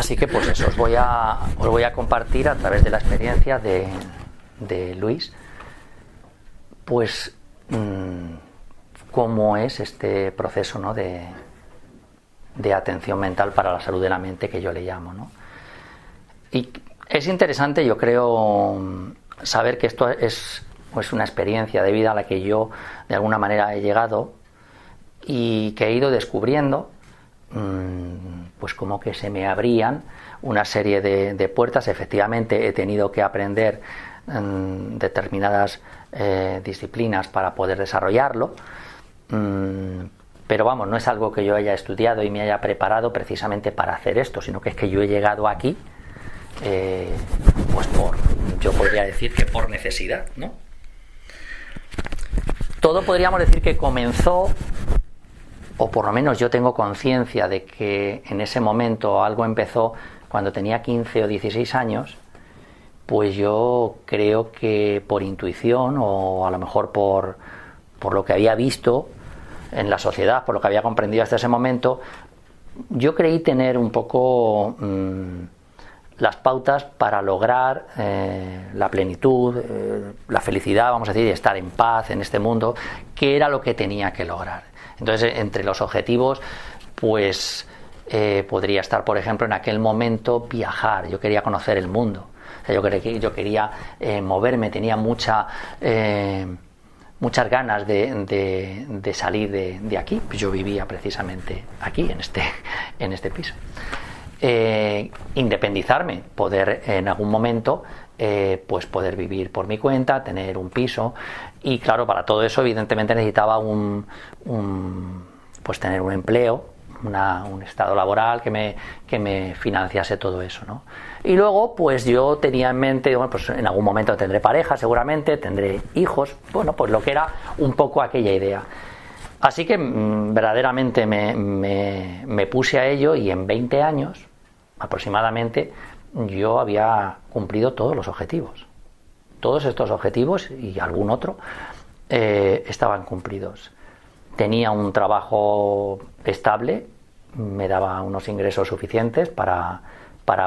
Así que pues eso, os voy a compartir a través de la experiencia de Luis, pues cómo es este proceso, ¿no?, de atención mental para la salud de la mente, que yo le llamo, ¿no? Y es interesante, yo creo, saber que esto es pues una experiencia de vida a la que yo de alguna manera he llegado y que he ido descubriendo, pues como que se me abrían una serie de puertas. Efectivamente he tenido que aprender determinadas disciplinas para poder desarrollarlo, pero vamos, no es algo que yo haya estudiado y me haya preparado precisamente para hacer esto, sino que es que yo he llegado aquí pues yo podría decir que por necesidad, ¿no? Todo podríamos decir que comenzó, o por lo menos yo tengo conciencia de que en ese momento algo empezó cuando tenía 15 o 16 años, pues yo creo que por intuición, o a lo mejor por lo que había visto en la sociedad, por lo que había comprendido hasta ese momento, yo creí tener un poco las pautas para lograr la plenitud, la felicidad, vamos a decir, estar en paz en este mundo, que era lo que tenía que lograr. Entonces, entre los objetivos, pues podría estar, por ejemplo, en aquel momento viajar. Yo quería conocer el mundo. O sea, yo quería moverme, tenía muchas ganas de salir de aquí. Yo vivía precisamente aquí, en este piso. Independizarme, poder en algún momento pues poder vivir por mi cuenta, tener un piso, y claro, para todo eso evidentemente necesitaba pues tener un empleo, un estado laboral que me financiase todo eso, ¿no? Y luego pues yo tenía en mente, bueno, pues en algún momento tendré pareja, seguramente tendré hijos, bueno, pues lo que era un poco aquella idea. Así que verdaderamente me puse a ello, y en 20 años aproximadamente yo había cumplido todos los objetivos. Todos estos objetivos y algún otro estaban cumplidos. Tenía un trabajo estable, me daba unos ingresos suficientes para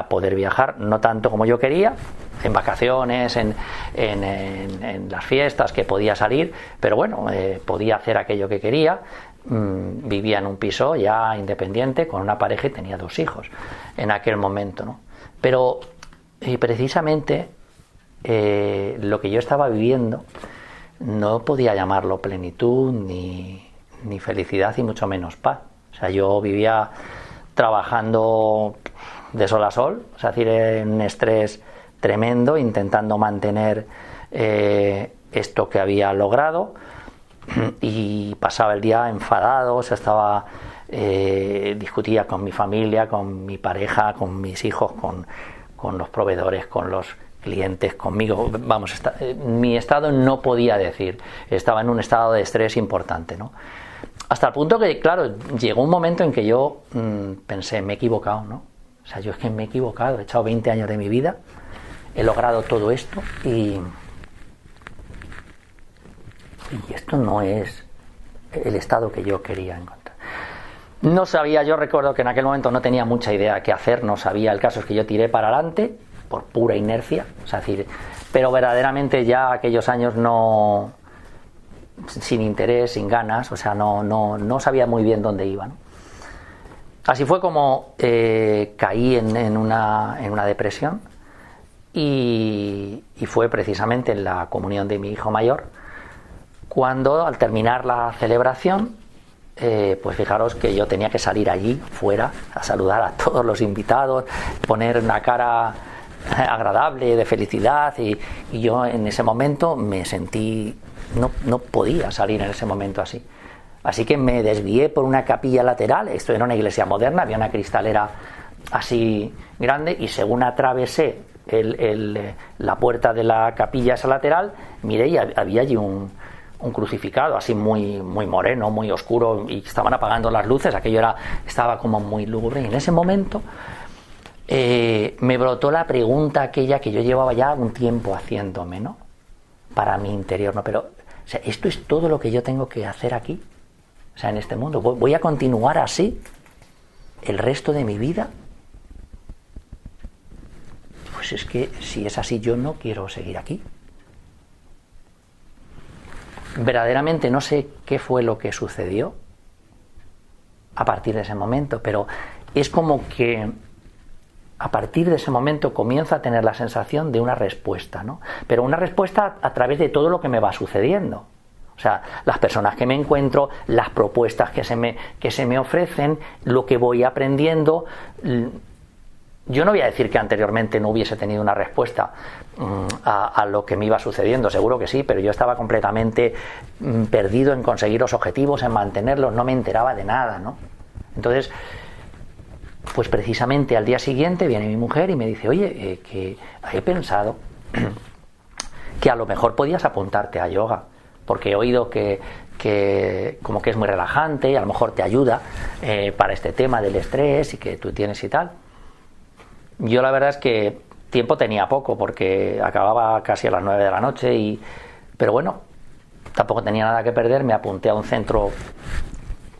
poder viajar, no tanto como yo quería, en vacaciones, en las fiestas que podía salir, pero bueno, podía hacer aquello que quería. Vivía en un piso ya independiente con una pareja y tenía 2 hijos en aquel momento, ¿no? Pero precisamente lo que yo estaba viviendo no podía llamarlo plenitud ni felicidad, y mucho menos paz. O sea, yo vivía trabajando de sol a sol, es decir, en un estrés tremendo, intentando mantener esto que había logrado, y pasaba el día enfadado, o sea, discutía con mi familia, con mi pareja, con mis hijos, con los proveedores, con los clientes, conmigo. Vamos, mi estado no podía decir, estaba en un estado de estrés importante, ¿no? Hasta el punto que, claro, llegó un momento en que yo pensé, me he equivocado, ¿no? O sea, yo es que me he equivocado, he echado 20 años de mi vida, he logrado todo esto, y esto no es el estado que yo quería encontrar. No sabía, yo recuerdo que en aquel momento no tenía mucha idea qué hacer, no sabía. El caso es que yo tiré para adelante por pura inercia, o sea, decir, pero verdaderamente ya aquellos años no, sin interés, sin ganas, o sea, no sabía muy bien dónde iba, ¿no? Así fue como caí en una depresión, y fue precisamente en la comunión de mi hijo mayor cuando, al terminar la celebración, pues fijaros que yo tenía que salir allí fuera a saludar a todos los invitados, poner una cara agradable de felicidad, y yo en ese momento me sentí, no podía salir en ese momento así que me desvié por una capilla lateral. Esto era una iglesia moderna, había una cristalera así grande, y según atravesé la puerta de la capilla esa lateral, miré y había allí un crucificado así muy moreno, muy oscuro, y estaban apagando las luces, aquello estaba como muy lúgubre, y en ese momento me brotó la pregunta aquella que yo llevaba ya un tiempo haciéndome, ¿no? Para mi interior, ¿no? Pero, o sea, ¿esto es todo lo que yo tengo que hacer aquí? O sea, en este mundo, ¿voy a continuar así el resto de mi vida? pues es que si es así yo no quiero seguir aquí. Verdaderamente no sé qué fue lo que sucedió a partir de ese momento, pero es como que a partir de ese momento comienzo a tener la sensación de una respuesta, ¿no? Pero una respuesta a través de todo lo que me va sucediendo. O sea, las personas que me encuentro, las propuestas que se me ofrecen, lo que voy aprendiendo. Yo no voy a decir que anteriormente no hubiese tenido una respuesta a lo que me iba sucediendo, seguro que sí, pero yo estaba completamente perdido en conseguir los objetivos, en mantenerlos, no me enteraba de nada, ¿no? Entonces, pues precisamente al día siguiente viene mi mujer y me dice, oye, que he pensado que a lo mejor podías apuntarte a yoga, porque he oído que como que es muy relajante y a lo mejor te ayuda para este tema del estrés y que tú tienes y tal. Yo la verdad es que tiempo tenía poco porque acababa casi a las 9 de la noche, pero bueno, tampoco tenía nada que perder, me apunté a un centro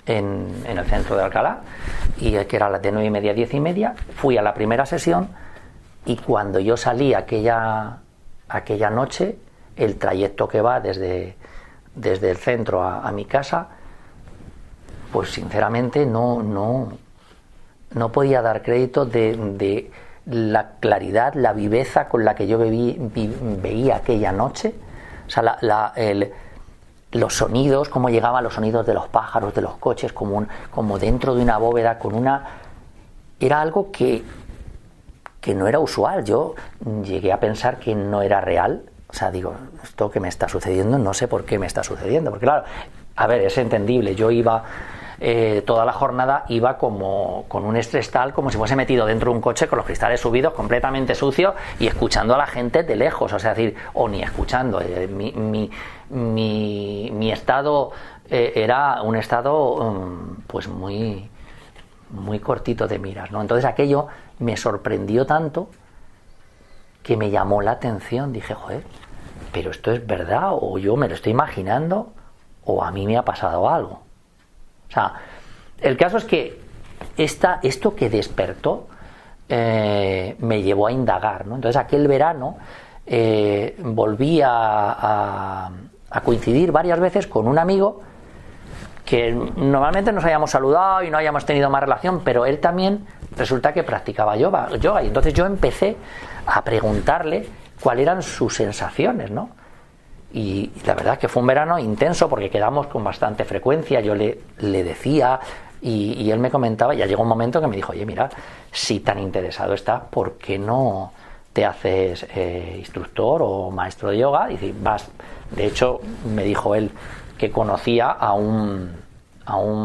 en el centro de Alcalá, y que era de 9:30 a 10:30, fui a la primera sesión y cuando yo salí aquella noche, el trayecto que va desde el centro a mi casa, pues sinceramente no podía dar crédito de la claridad, la viveza con la que yo veía aquella noche. O sea, los sonidos, cómo llegaban los sonidos de los pájaros, de los coches, como dentro de una bóveda, era algo que no era usual. Yo llegué a pensar que no era real. O sea, digo, esto que me está sucediendo, no sé por qué me está sucediendo. Porque claro, a ver, es entendible. Yo iba, toda la jornada iba como con un estrés tal, como si fuese metido dentro de un coche con los cristales subidos, completamente sucio, y escuchando a la gente de lejos. O sea, es decir, o ni escuchando. Mi estado era un estado pues muy, muy cortito de miras, ¿no? Entonces aquello me sorprendió tanto que me llamó la atención. Dije, joder, pero esto es verdad, o yo me lo estoy imaginando, o a mí me ha pasado algo. O sea, el caso es que esto que despertó me llevó a indagar, ¿no? Entonces aquel verano volví a coincidir varias veces con un amigo que normalmente nos habíamos saludado y no habíamos tenido más relación, pero él también resulta que practicaba yoga, y entonces yo empecé a preguntarle cuáles eran sus sensaciones, ¿no? Y la verdad es que fue un verano intenso porque quedamos con bastante frecuencia. Yo le decía y él me comentaba, ya llegó un momento que me dijo, oye, mira, si tan interesado estás, ¿por qué no te haces instructor o maestro de yoga? Y dice, vas. De hecho, me dijo él que conocía a un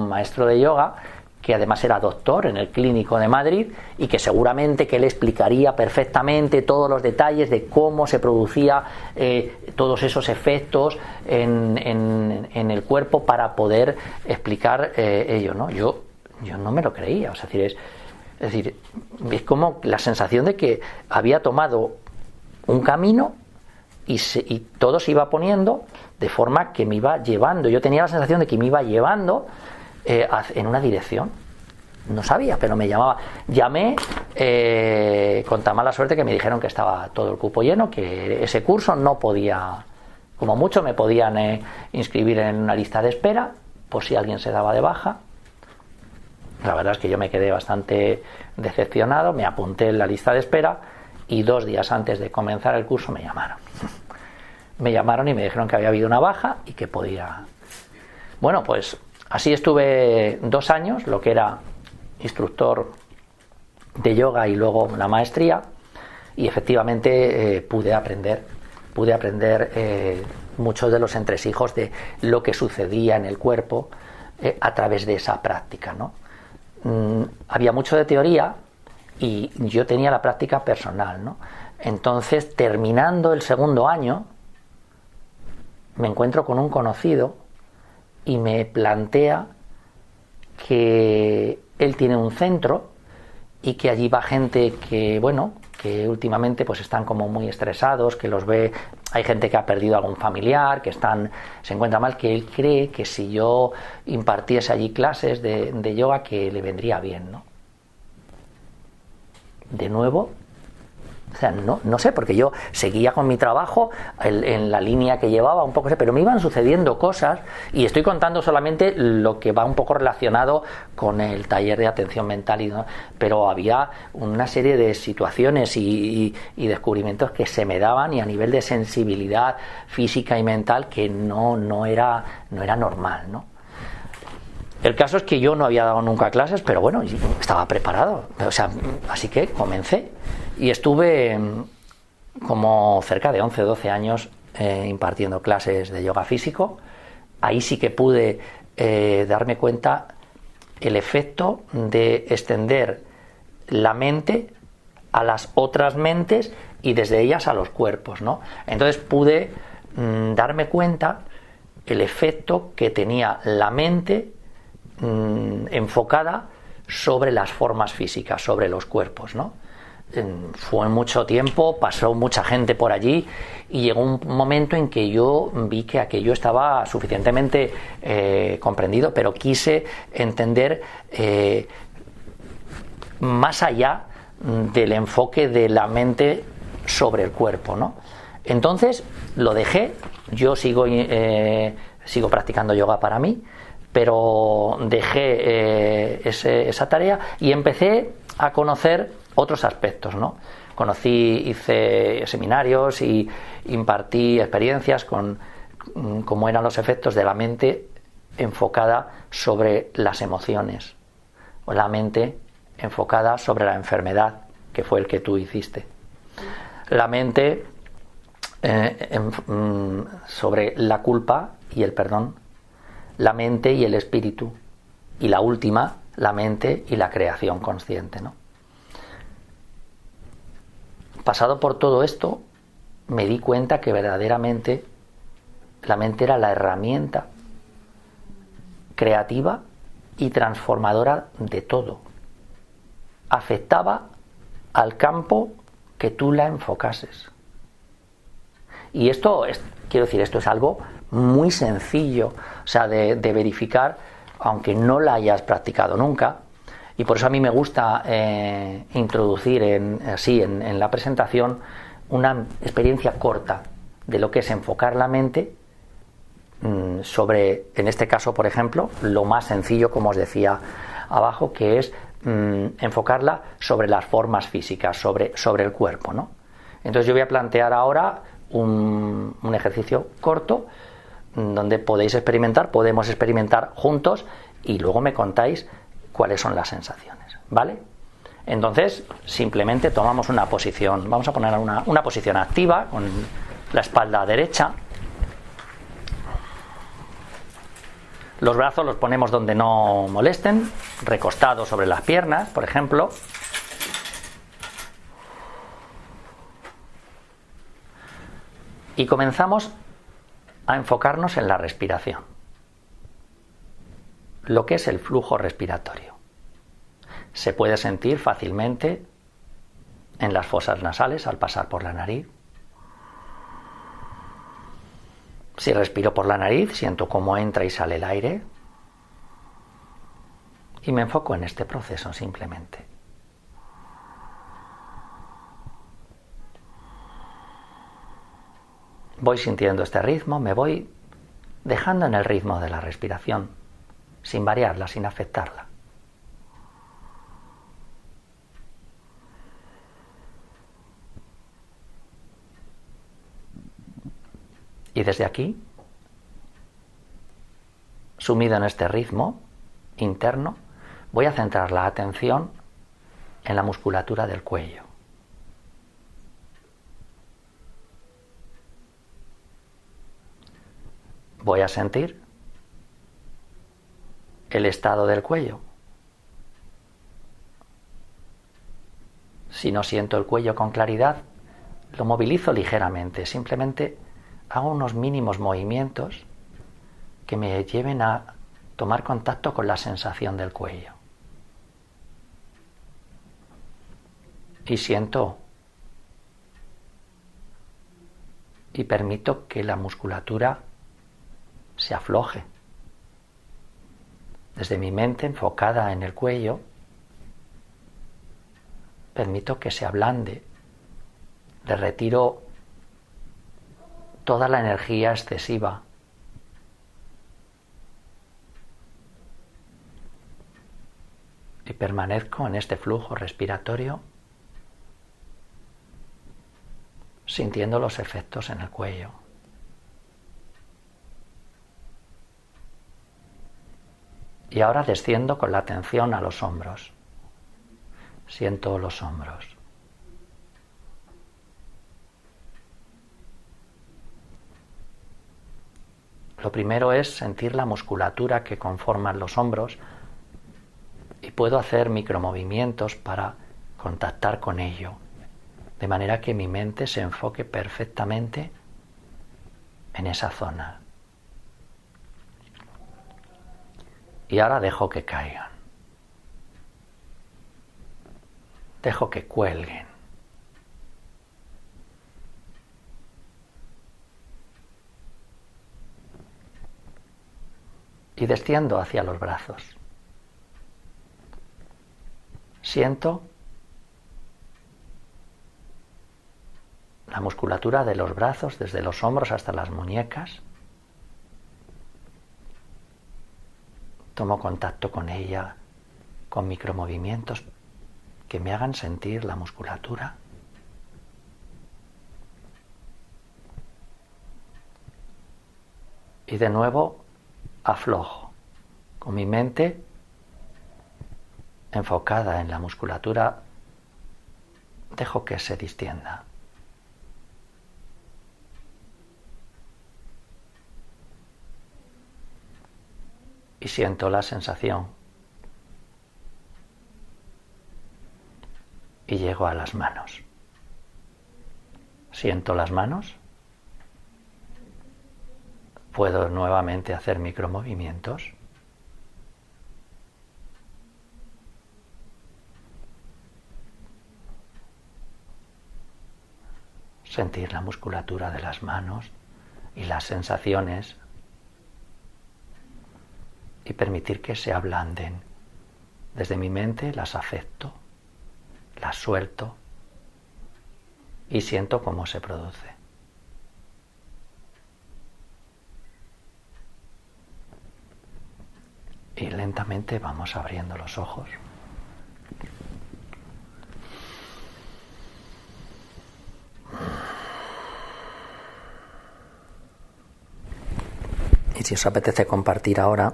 maestro de yoga que además era doctor en el Clínico de Madrid, y que seguramente que él explicaría perfectamente todos los detalles de cómo se producía todos esos efectos en el cuerpo para poder explicar ello, ¿no? Yo no me lo creía. O sea, es decir, es como la sensación de que había tomado un camino y todo se iba poniendo de forma que me iba llevando. Yo tenía la sensación de que me iba llevando en una dirección. No sabía, pero me llamaba. Llamé con tan mala suerte que me dijeron que estaba todo el cupo lleno, que ese curso no podía, como mucho me podían inscribir en una lista de espera por si alguien se daba de baja. La verdad es que yo me quedé bastante decepcionado, me apunté en la lista de espera y 2 días antes de comenzar el curso me llamaron. Me llamaron y me dijeron que había habido una baja y que podía. Bueno, pues así estuve 2 años, lo que era instructor de yoga y luego la maestría, y efectivamente pude aprender muchos de los entresijos de lo que sucedía en el cuerpo a través de esa práctica, ¿no? Había mucho de teoría y yo tenía la práctica personal, ¿no? Entonces, terminando el 2.º año, me encuentro con un conocido y me plantea que él tiene un centro y que allí va gente que, bueno, que últimamente pues están como muy estresados, que los ve, hay gente que ha perdido algún familiar, que se encuentra mal, que él cree que si yo impartiese allí clases de yoga que le vendría bien, ¿no? De nuevo, O sea, no sé, porque yo seguía con mi trabajo en la línea que llevaba, un poco, pero me iban sucediendo cosas, y estoy contando solamente lo que va un poco relacionado con el taller de atención mental, ¿no? Pero había una serie de situaciones y descubrimientos que se me daban, y a nivel de sensibilidad física y mental, que no era normal, ¿no? El caso es que yo no había dado nunca clases, pero bueno, estaba preparado, o sea, así que comencé. Y estuve como cerca de 11 o 12 años impartiendo clases de yoga físico. Ahí sí que pude darme cuenta el efecto de extender la mente a las otras mentes y desde ellas a los cuerpos, ¿no? Entonces pude darme cuenta el efecto que tenía la mente enfocada sobre las formas físicas, sobre los cuerpos, ¿no? Fue mucho tiempo, pasó mucha gente por allí, y llegó un momento en que yo vi que aquello estaba suficientemente comprendido, pero quise entender más allá del enfoque de la mente sobre el cuerpo, ¿no? Entonces lo dejé. Yo sigo practicando yoga para mí, pero dejé esa tarea y empecé a conocer otros aspectos, ¿no? Hice seminarios y impartí experiencias con cómo eran los efectos de la mente enfocada sobre las emociones, o la mente enfocada sobre la enfermedad, que fue el que tú hiciste. La mente sobre la culpa y el perdón, la mente y el espíritu, y la última, la mente y la creación consciente, ¿no? Pasado por todo esto, me di cuenta que verdaderamente la mente era la herramienta creativa y transformadora de todo. Afectaba al campo que tú la enfocases. Y esto es algo muy sencillo, o sea, de verificar, aunque no la hayas practicado nunca. Y por eso a mí me gusta introducir en la presentación una experiencia corta de lo que es enfocar la mente sobre, en este caso, por ejemplo, lo más sencillo, como os decía abajo, que es enfocarla sobre las formas físicas, sobre el cuerpo, ¿no? Entonces yo voy a plantear ahora un ejercicio corto donde podemos experimentar juntos, y luego me contáis cuáles son las sensaciones, ¿vale? Entonces simplemente tomamos una posición, vamos a poner una posición activa con la espalda derecha. Los brazos los ponemos donde no molesten, recostados sobre las piernas, por ejemplo. Y comenzamos a enfocarnos en la respiración, lo que es el flujo respiratorio. Se puede sentir fácilmente en las fosas nasales al pasar por la nariz. Si respiro por la nariz, siento cómo entra y sale el aire, y me enfoco en este proceso simplemente. Voy sintiendo este ritmo, me voy dejando en el ritmo de la respiración, sin variarla, sin afectarla. Y desde aquí, sumido en este ritmo interno, voy a centrar la atención en la musculatura del cuello. Voy a sentir el estado del cuello. Si no siento el cuello con claridad, lo movilizo ligeramente, simplemente hago unos mínimos movimientos que me lleven a tomar contacto con la sensación del cuello. Y siento y permito que la musculatura se afloje. Desde mi mente enfocada en el cuello, permito que se ablande le retiro toda la energía excesiva. Y permanezco en este flujo respiratorio, sintiendo los efectos en el cuello. Y ahora desciendo con la atención a los hombros. Siento los hombros. Lo primero es sentir la musculatura que conforman los hombros y puedo hacer micromovimientos para contactar con ello, de manera que mi mente se enfoque perfectamente en esa zona. Y ahora dejo que caigan. Dejo que cuelguen. Y desciendo hacia los brazos. Siento la musculatura de los brazos desde los hombros hasta las muñecas. Tomo contacto con ella con micromovimientos que me hagan sentir la musculatura. Y de nuevo aflojo, con mi mente enfocada en la musculatura, dejo que se distienda. Y siento la sensación. Y llego a las manos. Siento las manos. Puedo nuevamente hacer micromovimientos. Sentir la musculatura de las manos y las sensaciones y permitir que se ablanden. Desde mi mente las acepto, las suelto y siento cómo se produce. Y lentamente vamos abriendo los ojos. Y si os apetece compartir ahora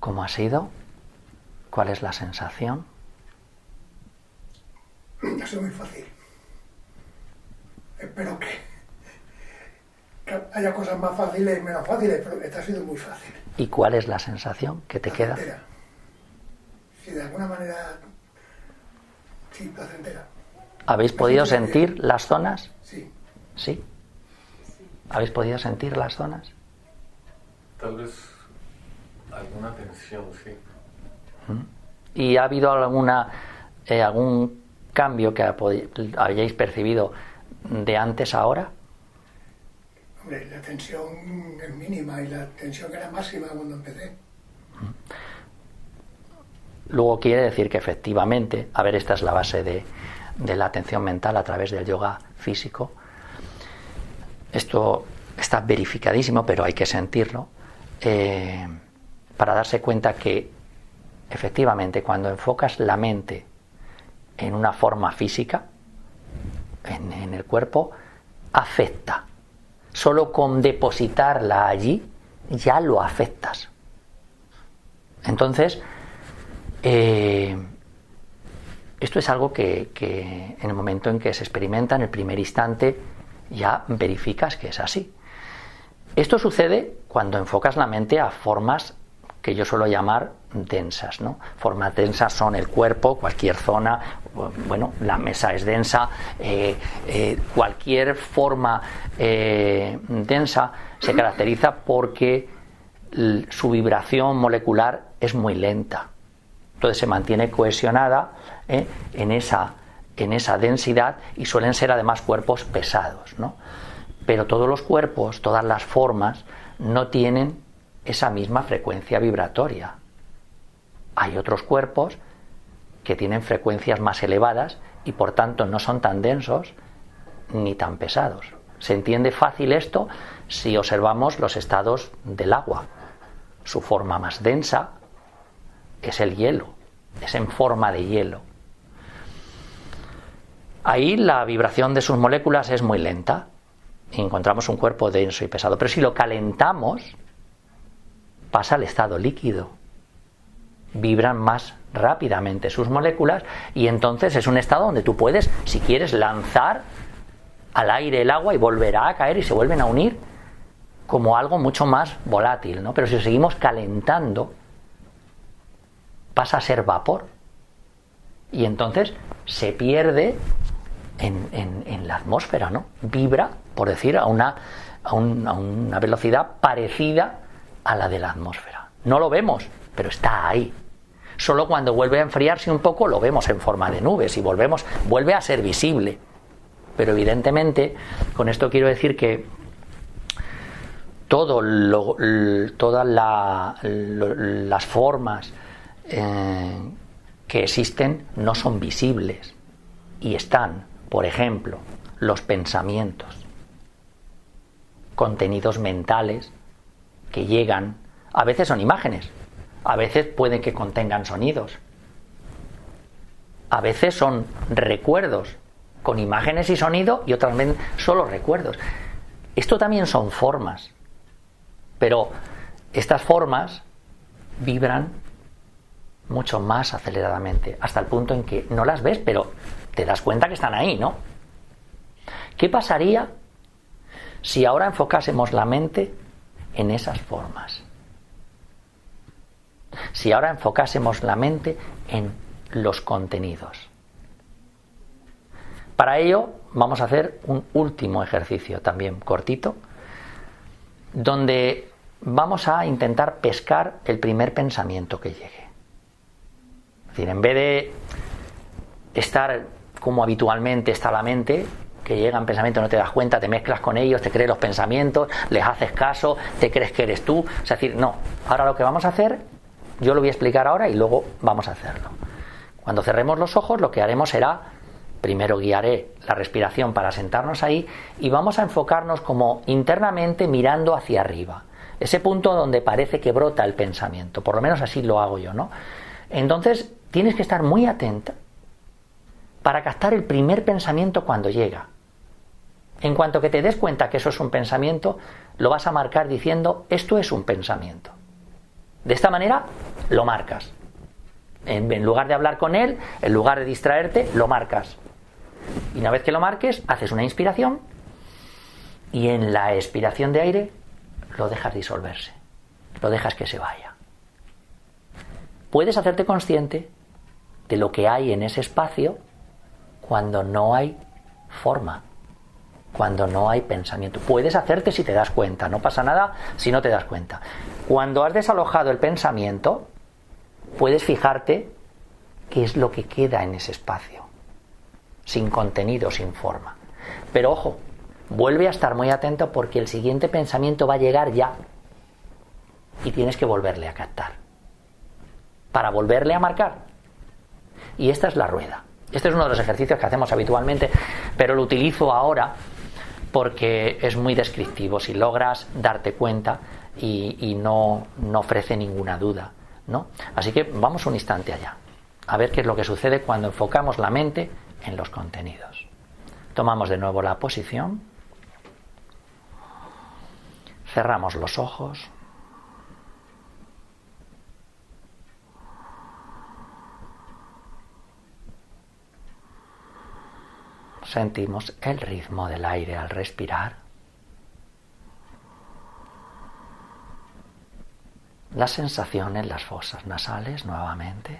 cómo ha sido, cuál es la sensación. Ha sido muy fácil. Espero que haya cosas más fáciles y menos fáciles, pero esta ha sido muy fácil. ¿Y cuál es la sensación que te queda? Placentera. Sí, de alguna manera, sí, placentera. ¿Habéis podido sentir las zonas? Sí. ¿Sí? ¿Habéis podido sentir las zonas? Tal vez alguna tensión, sí. ¿Y ha habido algún cambio que hayáis percibido de antes a ahora? Hombre, la tensión es mínima y la tensión era máxima cuando empecé. Luego quiere decir que efectivamente, a ver, esta es la base de la atención mental a través del yoga físico. Esto está verificadísimo, pero hay que sentirlo, para darse cuenta que efectivamente cuando enfocas la mente en una forma física, en el cuerpo, afecta. Solo con depositarla allí ya lo afectas. Entonces, esto es algo que en el momento en que se experimenta, en el primer instante, ya verificas que es así. Esto sucede cuando enfocas la mente a formas que yo suelo llamar densas, ¿no? Formas densas son el cuerpo, cualquier zona, bueno, la mesa es densa, cualquier forma densa se caracteriza porque su vibración molecular es muy lenta. Entonces se mantiene cohesionada en esa densidad y suelen ser además cuerpos pesados, ¿no? Pero todos los cuerpos, todas las formas no tienen esa misma frecuencia vibratoria. Hay otros cuerpos que tienen frecuencias más elevadas y por tanto no son tan densos ni tan pesados. Se entiende fácil esto si observamos los estados del agua. Su forma más densa es el hielo, es en forma de hielo. Ahí la vibración de sus moléculas es muy lenta y encontramos un cuerpo denso y pesado. Pero si lo calentamos, pasa al estado líquido. Vibran más rápidamente sus moléculas y entonces es un estado donde tú puedes, si quieres, lanzar al aire el agua y volverá a caer y se vuelven a unir como algo mucho más volátil, ¿no? Pero si lo seguimos calentando, pasa a ser vapor y entonces se pierde en la atmósfera, ¿no? Vibra, por decir, a una velocidad parecida a la de la atmósfera. No lo vemos, pero está ahí. Solo cuando vuelve a enfriarse un poco lo vemos en forma de nubes y vuelve a ser visible. Pero evidentemente, con esto quiero decir que todas las formas que existen no son visibles y están, por ejemplo, los pensamientos, contenidos mentales que llegan, a veces son imágenes, a veces pueden que contengan sonidos, a veces son recuerdos con imágenes y sonido y otras veces solo recuerdos. Esto también son formas, pero estas formas vibran mucho más aceleradamente, hasta el punto en que no las ves, pero te das cuenta que están ahí, ¿no? ¿Qué pasaría si ahora enfocásemos la mente en esas formas? Si ahora enfocásemos la mente en los contenidos. Para ello vamos a hacer un último ejercicio también cortito, donde vamos a intentar pescar el primer pensamiento que llegue. Es decir, en vez de estar como habitualmente está la mente, que llegan pensamientos, no te das cuenta, te mezclas con ellos, te crees los pensamientos, les haces caso, te crees que eres tú. Es decir, no, ahora lo que vamos a hacer, yo lo voy a explicar ahora y luego vamos a hacerlo. Cuando cerremos los ojos, lo que haremos será, primero guiaré la respiración para sentarnos ahí y vamos a enfocarnos como internamente mirando hacia arriba. Ese punto donde parece que brota el pensamiento, por lo menos así lo hago yo, ¿no? Entonces, tienes que estar muy atenta para captar el primer pensamiento cuando llega. En cuanto que te des cuenta que eso es un pensamiento, lo vas a marcar diciendo, esto es un pensamiento. De esta manera, lo marcas. En lugar de hablar con él, en lugar de distraerte, lo marcas. Y una vez que lo marques, haces una inspiración y en la expiración de aire lo dejas disolverse, lo dejas que se vaya. Puedes hacerte consciente de lo que hay en ese espacio cuando no hay forma, cuando no hay pensamiento. Puedes hacerte si te das cuenta, no pasa nada si no te das cuenta. Cuando has desalojado el pensamiento, puedes fijarte qué es lo que queda en ese espacio, sin contenido, sin forma. Pero ojo, vuelve a estar muy atento porque el siguiente pensamiento va a llegar ya y tienes que volverle a captar para volverle a marcar. Y esta es la rueda. Este es uno de los ejercicios que hacemos habitualmente, pero lo utilizo ahora porque es muy descriptivo. Si logras darte cuenta y no ofrece ninguna duda, ¿no? Así que vamos un instante allá, a ver qué es lo que sucede cuando enfocamos la mente en los contenidos. Tomamos de nuevo la posición, cerramos los ojos, sentimos el ritmo del aire al respirar, la sensación en las fosas nasales nuevamente.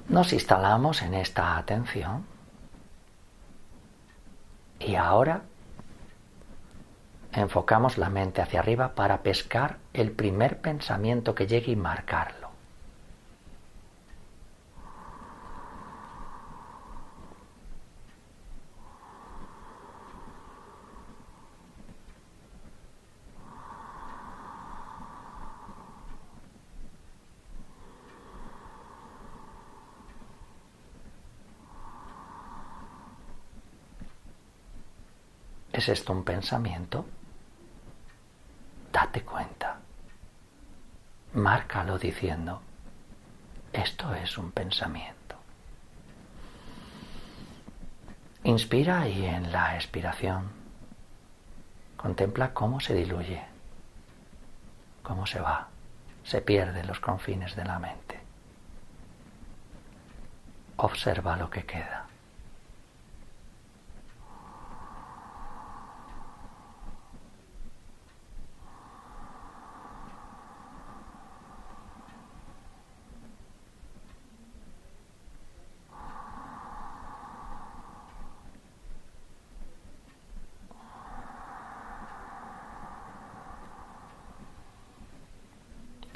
Nos instalamos en esta atención y ahora enfocamos la mente hacia arriba para pescar el primer pensamiento que llegue y marcarlo. ¿Es esto un pensamiento? Date cuenta. Márcalo diciendo, esto es un pensamiento. Inspira y en la expiración contempla cómo se diluye, cómo se va, se pierde en los confines de la mente. Observa lo que queda.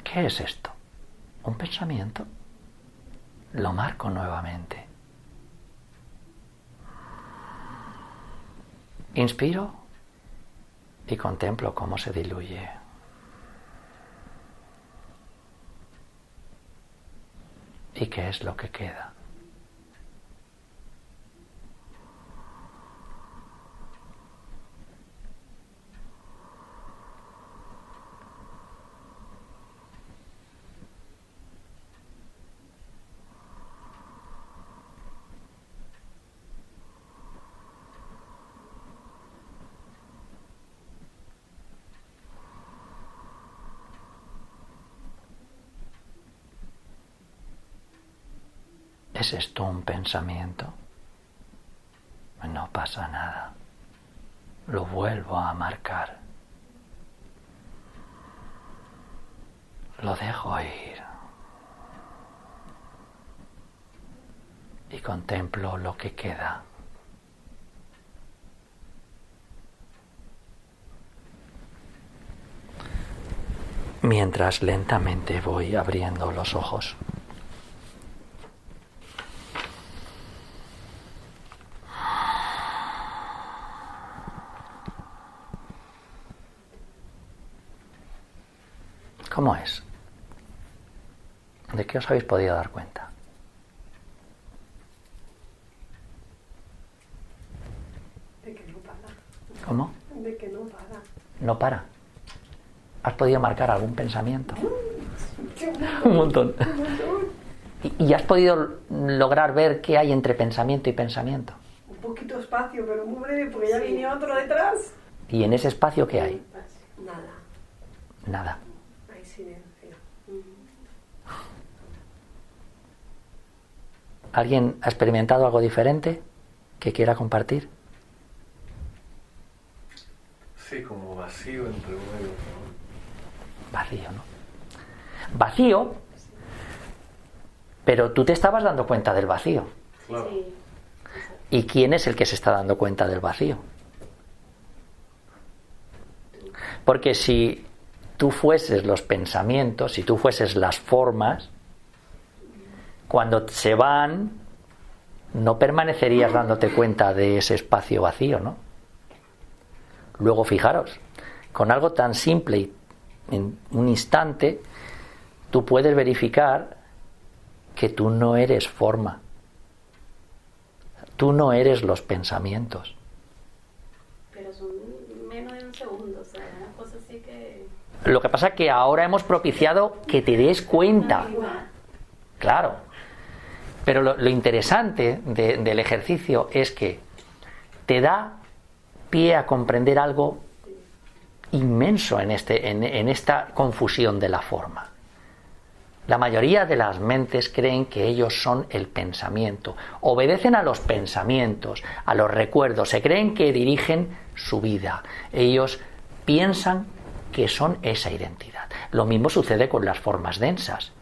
¿Qué es esto? ¿Un pensamiento? Lo marco nuevamente. Inspiro y contemplo cómo se diluye. ¿Y qué es lo que queda? ¿Es esto un pensamiento? No pasa nada. Lo vuelvo a marcar. Lo dejo ir. Y contemplo lo que queda. Mientras lentamente voy abriendo los ojos. ¿Cómo es? ¿De qué os habéis podido dar cuenta? De que no para. ¿Cómo? De que no para. No para. ¿Has podido marcar algún pensamiento? Un montón. ¿Y has podido lograr ver qué hay entre pensamiento y pensamiento? Un poquito espacio, pero muy breve, porque ya viene otro detrás. ¿Y en ese espacio qué hay? Nada. Nada. Hay silencio. ¿Alguien ha experimentado algo diferente que quiera compartir? Sí, como vacío entre uno y otro. Vacío, ¿no? Vacío, pero tú te estabas dando cuenta del vacío. Claro. Sí. ¿Y quién es el que se está dando cuenta del vacío? Porque si tú fueses los pensamientos, si tú fueses las formas, cuando se van, no permanecerías dándote cuenta de ese espacio vacío, ¿no? Luego fijaros, con algo tan simple y en un instante, tú puedes verificar que tú no eres forma. Tú no eres los pensamientos. Pero son menos de un segundo, o sea, una cosa así que... Lo que pasa es que ahora hemos propiciado que te des cuenta. Claro. Pero lo interesante del ejercicio es que te da pie a comprender algo inmenso en esta confusión de la forma. La mayoría de las mentes creen que ellos son el pensamiento, obedecen a los pensamientos, a los recuerdos, se creen que dirigen su vida. Ellos piensan que son esa identidad. Lo mismo sucede con las formas densas.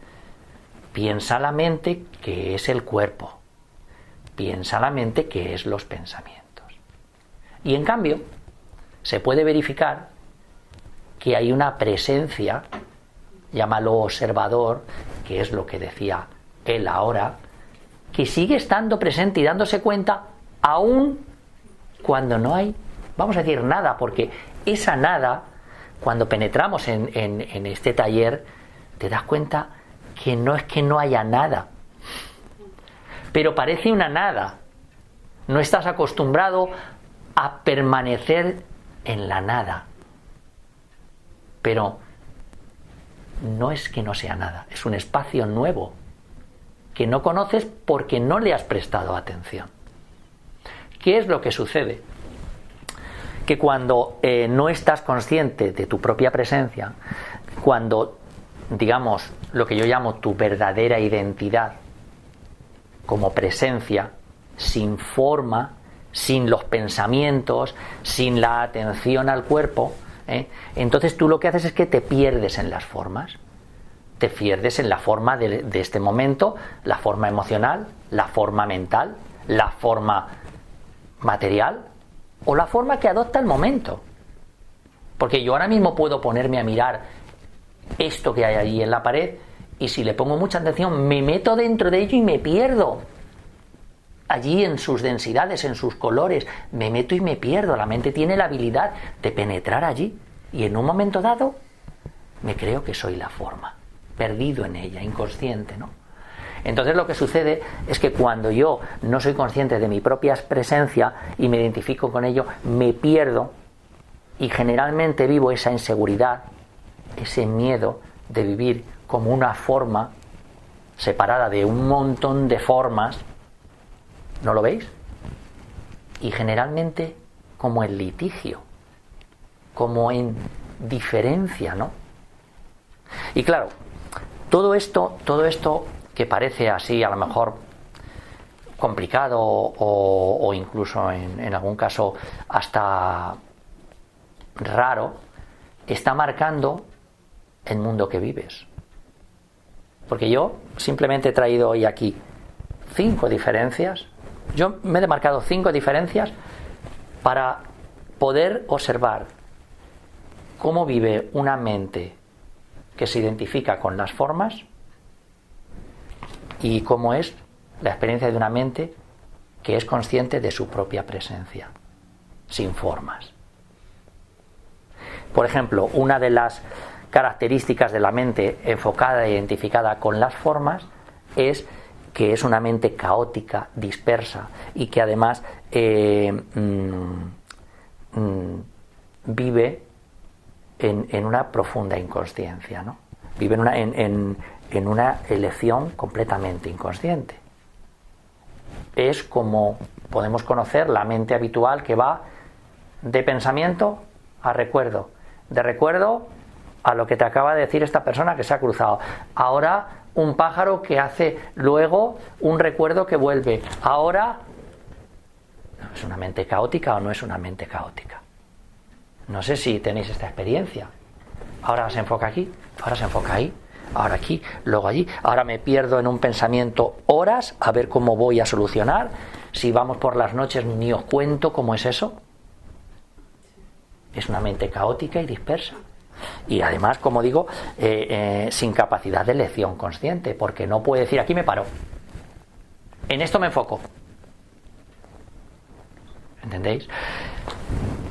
Piensa la mente que es el cuerpo, piensa la mente que es los pensamientos. Y en cambio, se puede verificar que hay una presencia, llámalo observador, que es lo que decía él ahora, que sigue estando presente y dándose cuenta aún cuando no hay, vamos a decir, nada, porque esa nada, cuando penetramos en este taller, te das cuenta que no es que no haya nada, pero parece una nada. No estás acostumbrado a permanecer en la nada. Pero no es que no sea nada, es un espacio nuevo que no conoces porque no le has prestado atención. ¿Qué es lo que sucede? Que cuando no estás consciente de tu propia presencia, cuando, digamos, lo que yo llamo tu verdadera identidad como presencia, sin forma, sin los pensamientos, sin la atención al cuerpo, entonces tú lo que haces es que te pierdes en las formas. Te pierdes en la forma de este momento, la forma emocional, la forma mental, la forma material o la forma que adopta el momento. Porque yo ahora mismo puedo ponerme a mirar esto que hay allí en la pared y si le pongo mucha atención me meto dentro de ello y me pierdo. Allí en sus densidades, en sus colores, me meto y me pierdo. La mente tiene la habilidad de penetrar allí y en un momento dado me creo que soy la forma, perdido en ella, inconsciente, ¿no? Entonces lo que sucede es que cuando yo no soy consciente de mi propia presencia y me identifico con ello, me pierdo y generalmente vivo esa inseguridad, ese miedo de vivir como una forma separada de un montón de formas. ¿No lo veis? Y generalmente como en litigio, como en diferencia, ¿no? Y claro, todo esto que parece así a lo mejor complicado o incluso en algún caso hasta raro, está marcando el mundo que vives. Porque yo simplemente he traído hoy aquí 5 diferencias. Yo me he demarcado 5 diferencias para poder observar cómo vive una mente que se identifica con las formas y cómo es la experiencia de una mente que es consciente de su propia presencia, sin formas. Por ejemplo, una de las características de la mente enfocada e identificada con las formas es que es una mente caótica, dispersa y que además vive en una profunda inconsciencia, ¿no? Vive en una elección completamente inconsciente. Es como podemos conocer la mente habitual que va de pensamiento a recuerdo, de recuerdo a lo que te acaba de decir esta persona que se ha cruzado. Ahora un pájaro que hace luego un recuerdo que vuelve. Ahora, ¿es una mente caótica o no es una mente caótica? No sé si tenéis esta experiencia. Ahora se enfoca aquí, ahora se enfoca ahí, ahora aquí, luego allí. Ahora me pierdo en un pensamiento horas a ver cómo voy a solucionar. Si vamos por las noches ni os cuento cómo es eso. Es una mente caótica y dispersa. Y además, como digo, sin capacidad de elección consciente, porque no puede decir aquí me paro, en esto me enfoco. ¿Entendéis?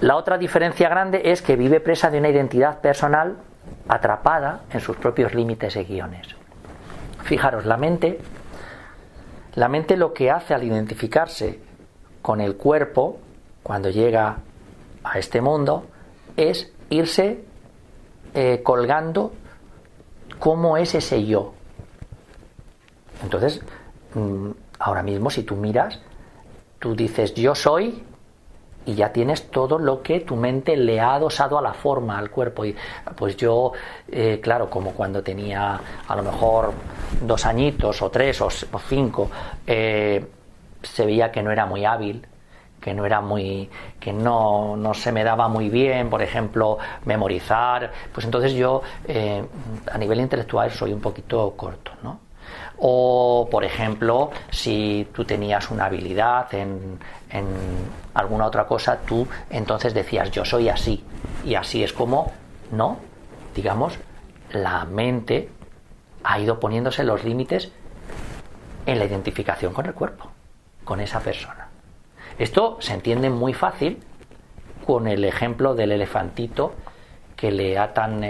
La otra diferencia grande es que vive presa de una identidad personal atrapada en sus propios límites y guiones. Fijaros, la mente lo que hace al identificarse con el cuerpo cuando llega a este mundo es irse colgando cómo es ese yo. Entonces, ahora mismo si tú miras, tú dices yo soy y ya tienes todo lo que tu mente le ha adosado a la forma, al cuerpo. Y pues yo, claro, como cuando tenía a lo mejor 2 añitos o 3 o 5, se veía que no era muy hábil, que no se me daba muy bien, por ejemplo, memorizar. Pues entonces yo a nivel intelectual soy un poquito corto, ¿no? O, por ejemplo, si tú tenías una habilidad en alguna otra cosa, tú entonces decías yo soy así, y así es como, ¿no? Digamos, la mente ha ido poniéndose los límites en la identificación con el cuerpo, con esa persona. Esto se entiende muy fácil con el ejemplo del elefantito que le atan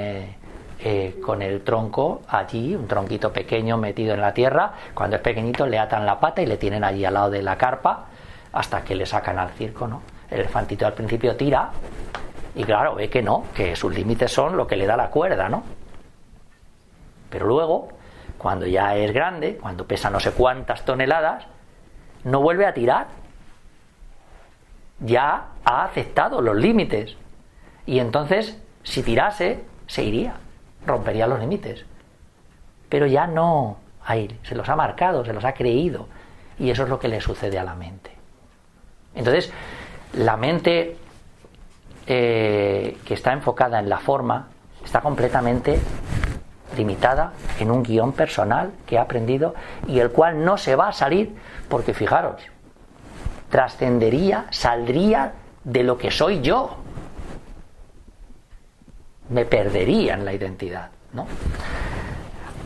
con el tronco allí, un tronquito pequeño metido en la tierra. Cuando es pequeñito le atan la pata y le tienen allí al lado de la carpa hasta que le sacan al circo, ¿no? El elefantito al principio tira y claro, ve que no, que sus límites son lo que le da la cuerda, ¿no? Pero luego, cuando ya es grande, cuando pesa no sé cuántas toneladas, no vuelve a tirar. Ya ha aceptado los límites. Y entonces, si tirase, se iría, rompería los límites. Pero ya no, ahí se los ha marcado, se los ha creído. Y eso es lo que le sucede a la mente. Entonces, la mente que está enfocada en la forma está completamente limitada en un guión personal que ha aprendido y el cual no se va a salir porque, fijaros, trascendería, saldría de lo que soy yo. Me perdería en la identidad, ¿no?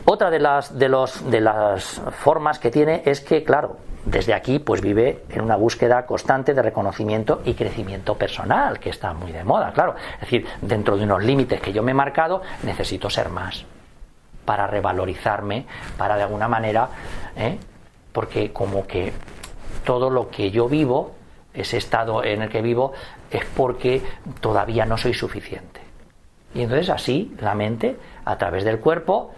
Otra de las formas que tiene es que, claro, desde aquí pues vive en una búsqueda constante de reconocimiento y crecimiento personal, que está muy de moda, claro. Es decir, dentro de unos límites que yo me he marcado, necesito ser más para revalorizarme, para de alguna manera, porque como que todo lo que yo vivo, ese estado en el que vivo, es porque todavía no soy suficiente. Y entonces así la mente, a través del cuerpo,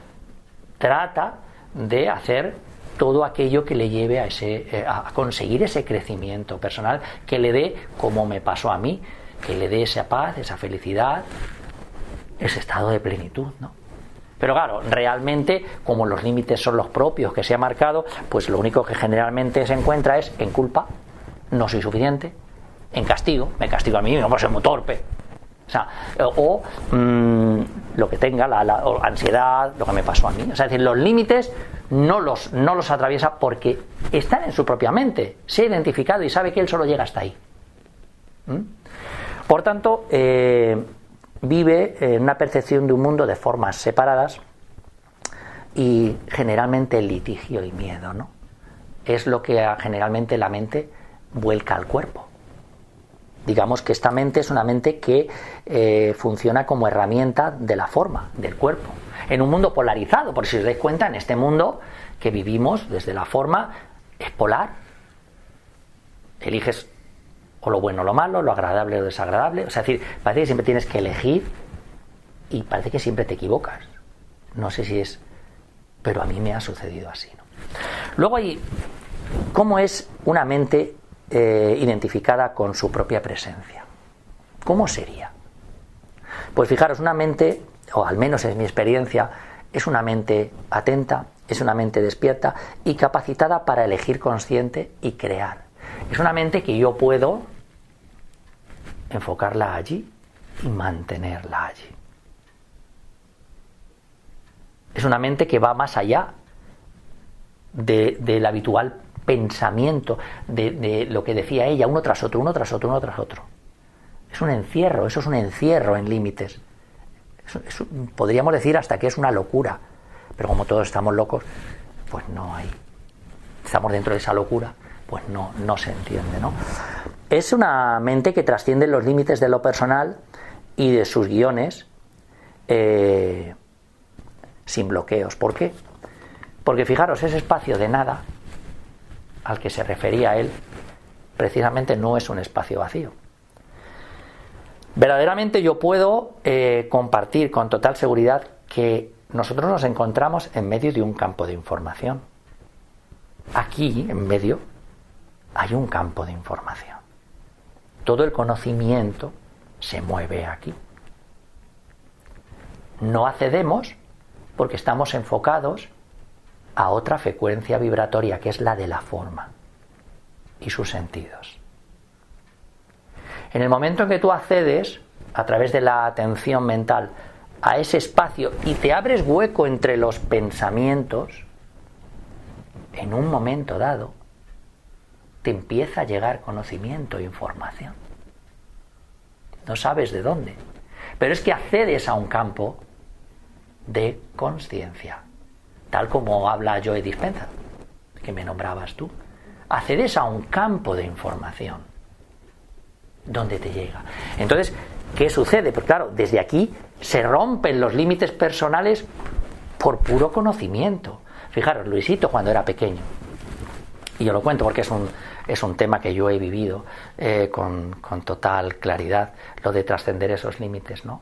trata de hacer todo aquello que le lleve a conseguir ese crecimiento personal, que le dé, como me pasó a mí, que le dé esa paz, esa felicidad, ese estado de plenitud, ¿no? Pero claro, realmente, como los límites son los propios que se ha marcado, pues lo único que generalmente se encuentra es en culpa, no soy suficiente, en castigo, me castigo a mí mismo por ser muy torpe. O sea, lo que tenga, la ansiedad, lo que me pasó a mí. O sea, es decir, los límites no los atraviesa porque están en su propia mente. Se ha identificado y sabe que él solo llega hasta ahí. Por tanto, vive en una percepción de un mundo de formas separadas y generalmente el litigio y miedo, ¿no? Es lo que generalmente la mente vuelca al cuerpo. Digamos que esta mente es una mente que funciona como herramienta de la forma, del cuerpo. En un mundo polarizado, por si os dais cuenta, en este mundo que vivimos desde la forma, es polar. Eliges o lo bueno o lo malo, lo agradable o lo desagradable. O sea, es decir, parece que siempre tienes que elegir y parece que siempre te equivocas. No sé si es... pero a mí me ha sucedido así, ¿no? Luego hay... ¿cómo es una mente identificada con su propia presencia? ¿Cómo sería? Pues fijaros, una mente, o al menos es mi experiencia, es una mente atenta, es una mente despierta y capacitada para elegir consciente y crear. Es una mente que yo puedo enfocarla allí y mantenerla allí. Es una mente que va más allá del habitual pensamiento, de lo que decía ella, uno tras otro, uno tras otro, uno tras otro. Es un encierro, eso es un encierro en límites. Podríamos decir hasta que es una locura, pero como todos estamos locos, pues no hay. Estamos dentro de esa locura, pues no se entiende, ¿no? Es una mente que trasciende los límites de lo personal y de sus guiones sin bloqueos. ¿Por qué? Porque fijaros, ese espacio de nada al que se refería él, precisamente no es un espacio vacío. Verdaderamente yo puedo compartir con total seguridad que nosotros nos encontramos en medio de un campo de información. Aquí, en medio, hay un campo de información. Todo el conocimiento se mueve aquí. No accedemos porque estamos enfocados a otra frecuencia vibratoria, que es la de la forma y sus sentidos. En el momento en que tú accedes, a través de la atención mental, a ese espacio y te abres hueco entre los pensamientos, en un momento dado, te empieza a llegar conocimiento e información. No sabes de dónde, pero es que accedes a un campo de consciencia, tal como habla Joe Dispenza, que me nombrabas tú. Accedes a un campo de información donde te llega. Entonces, ¿qué sucede? Pues claro, desde aquí se rompen los límites personales por puro conocimiento. Fijaros, Luisito cuando era pequeño, y yo lo cuento porque es es un tema que yo he vivido con total claridad, lo de trascender esos límites, ¿no?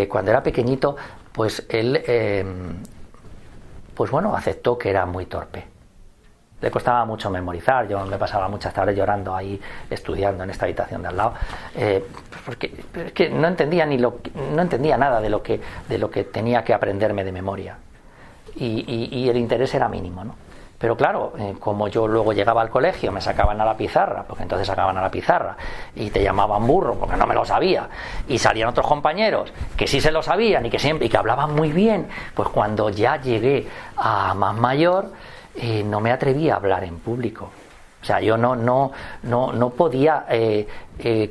Cuando era pequeñito, pues él, pues bueno, aceptó que era muy torpe. Le costaba mucho memorizar, yo me pasaba muchas tardes llorando ahí, estudiando en esta habitación de al lado, porque es que no entendía no entendía nada de lo que tenía que aprenderme de memoria, y el interés era mínimo, ¿no? Pero claro, como yo luego llegaba al colegio, me sacaban a la pizarra, porque entonces sacaban a la pizarra, y te llamaban burro porque no me lo sabía, y salían otros compañeros que sí se lo sabían y que hablaban muy bien, pues cuando ya llegué a más mayor, no me atrevía a hablar en público. O sea, yo no podía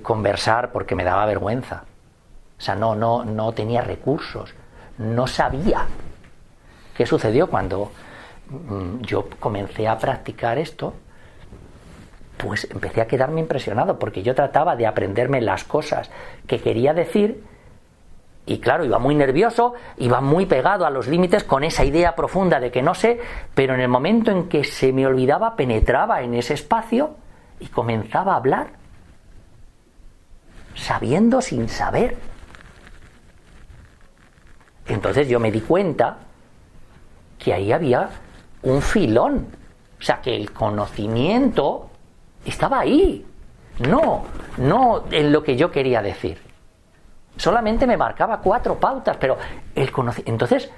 conversar porque me daba vergüenza. O sea, no tenía recursos, no sabía. ¿Qué sucedió cuando yo comencé a practicar esto? Pues empecé a quedarme impresionado, porque yo trataba de aprenderme las cosas que quería decir, y claro, iba muy nervioso, iba muy pegado a los límites con esa idea profunda de que no sé, pero en el momento en que se me olvidaba, penetraba en ese espacio y comenzaba a hablar, sabiendo sin saber. Entonces yo me di cuenta que ahí había un filón, o sea, que el conocimiento estaba ahí, no en lo que yo quería decir. Solamente me marcaba 4 pautas, pero entonces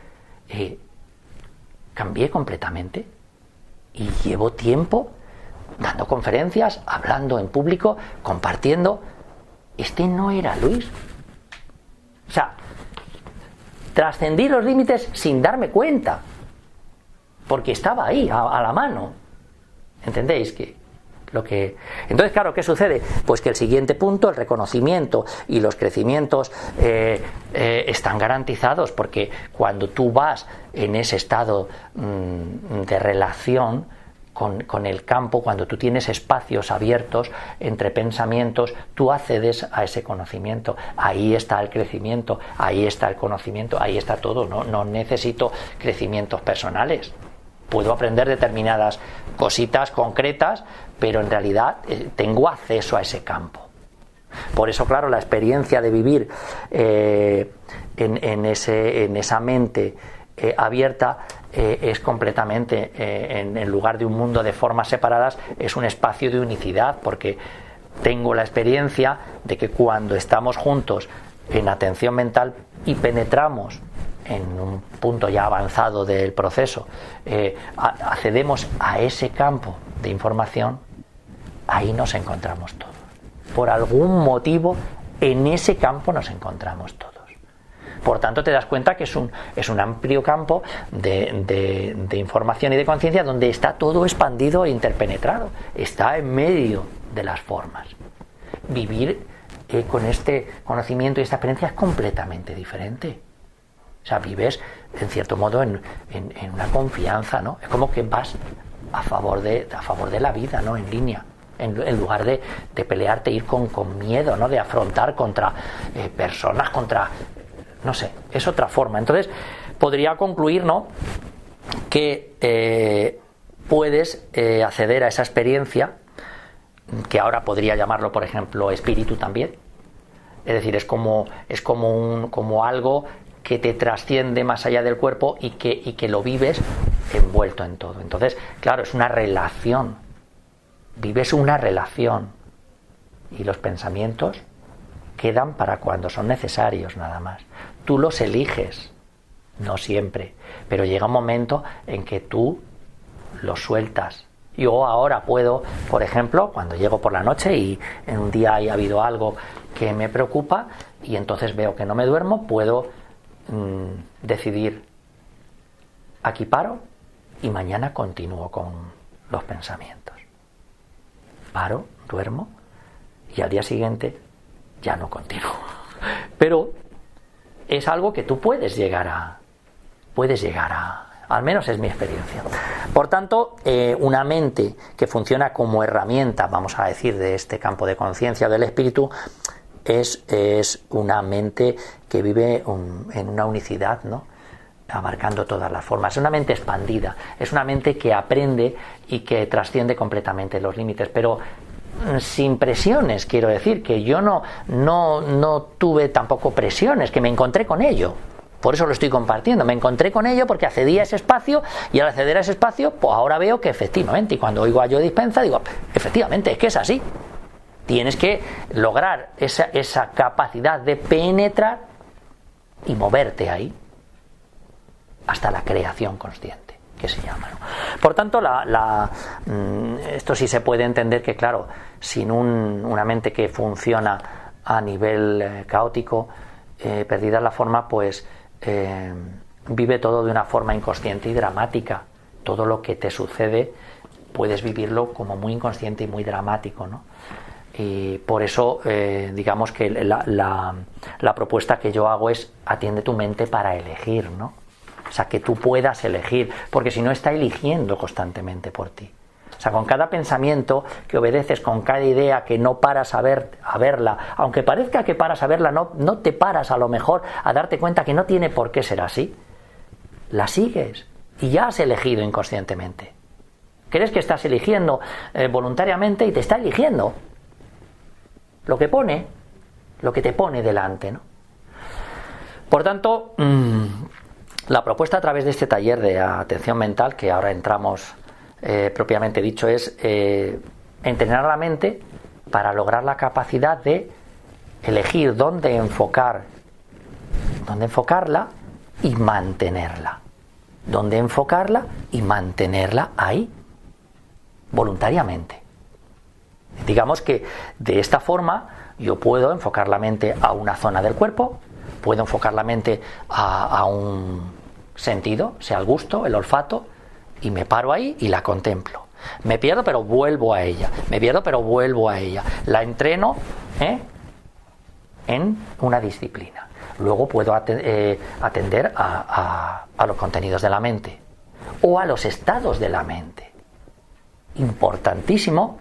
cambié completamente, y llevo tiempo dando conferencias, hablando en público, compartiendo. Este no era Luis. O sea, trascendí los límites sin darme cuenta, porque estaba ahí, a la mano. ¿Entendéis? Entonces, claro, ¿qué sucede? Pues que el siguiente punto, el reconocimiento y los crecimientos están garantizados, porque cuando tú vas en ese estado de relación con el campo, cuando tú tienes espacios abiertos entre pensamientos, tú accedes a ese conocimiento. Ahí está el crecimiento, ahí está el conocimiento, ahí está todo. No necesito crecimientos personales. Puedo aprender determinadas cositas concretas, pero en realidad tengo acceso a ese campo. Por eso, claro, la experiencia de vivir en esa mente abierta es completamente, en lugar de un mundo de formas separadas, es un espacio de unicidad, porque tengo la experiencia de que cuando estamos juntos en atención mental y penetramos en un punto ya avanzado del proceso, accedemos a ese campo de información, ahí nos encontramos todos. Por algún motivo, en ese campo nos encontramos todos. Por tanto, te das cuenta que es un amplio campo de información y de conciencia, donde está todo expandido e interpenetrado. Está en medio de las formas. Vivir con este conocimiento y esta experiencia es completamente diferente. O sea, vives, en cierto modo, en una confianza, ¿no? Es como que vas a favor de la vida, ¿no? En línea. En lugar de pelearte, ir con miedo, ¿no? De afrontar contra personas, no sé, es otra forma. Entonces, podría concluir, ¿no?, que puedes acceder a esa experiencia, que ahora podría llamarlo, por ejemplo, espíritu también. Es decir, es como algo que te trasciende más allá del cuerpo y que lo vives envuelto en todo. Entonces, claro, es una relación. Vives una relación, y los pensamientos quedan para cuando son necesarios, nada más. Tú los eliges, no siempre, pero llega un momento en que tú los sueltas. Yo ahora puedo, por ejemplo, cuando llego por la noche y en un día haya habido algo que me preocupa y entonces veo que no me duermo, puedo decidir, aquí paro y mañana continúo con los pensamientos. Paro, duermo y al día siguiente ya no continúo. Pero es algo que tú puedes llegar a, al menos es mi experiencia. Por tanto, una mente que funciona como herramienta, vamos a decir, de este campo de conciencia del espíritu, es una mente que vive en una unicidad, ¿no?, abarcando todas las formas. Es una mente expandida, es una mente que aprende y que trasciende completamente los límites, pero sin presiones. Quiero decir que yo no tuve tampoco presiones, que me encontré con ello. Por eso lo estoy compartiendo. Me encontré con ello porque accedí a ese espacio, y al acceder a ese espacio, pues ahora veo que efectivamente, y cuando oigo a Joe Dispenza, digo, efectivamente, es que es así. Tienes que lograr esa capacidad de penetrar y moverte ahí hasta la creación consciente, que se llama, ¿no? Por tanto, esto sí se puede entender que, claro, sin una mente que funciona a nivel caótico, perdida la forma, pues vive todo de una forma inconsciente y dramática. Todo lo que te sucede puedes vivirlo como muy inconsciente y muy dramático, ¿no? Y por eso, digamos que la propuesta que yo hago es: atiende tu mente para elegir, ¿no? O sea, que tú puedas elegir, porque si no, está eligiendo constantemente por ti. O sea, con cada pensamiento que obedeces, con cada idea que no paras a verla, aunque parezca que paras a verla, no te paras a lo mejor a darte cuenta que no tiene por qué ser así. La sigues y ya has elegido inconscientemente. Crees que estás eligiendo voluntariamente y te está eligiendo lo que te pone delante, ¿no? Por tanto, la propuesta a través de este taller de atención mental, que ahora entramos propiamente dicho, es entrenar la mente para lograr la capacidad de elegir dónde enfocarla y mantenerla. Dónde enfocarla y mantenerla ahí, voluntariamente. Digamos que de esta forma yo puedo enfocar la mente a una zona del cuerpo, puedo enfocar la mente a un sentido, sea el gusto, el olfato, y me paro ahí y la contemplo. Me pierdo pero vuelvo a ella, me pierdo pero vuelvo a ella. La entreno en una disciplina. Luego puedo atender a los contenidos de la mente o a los estados de la mente. Importantísimo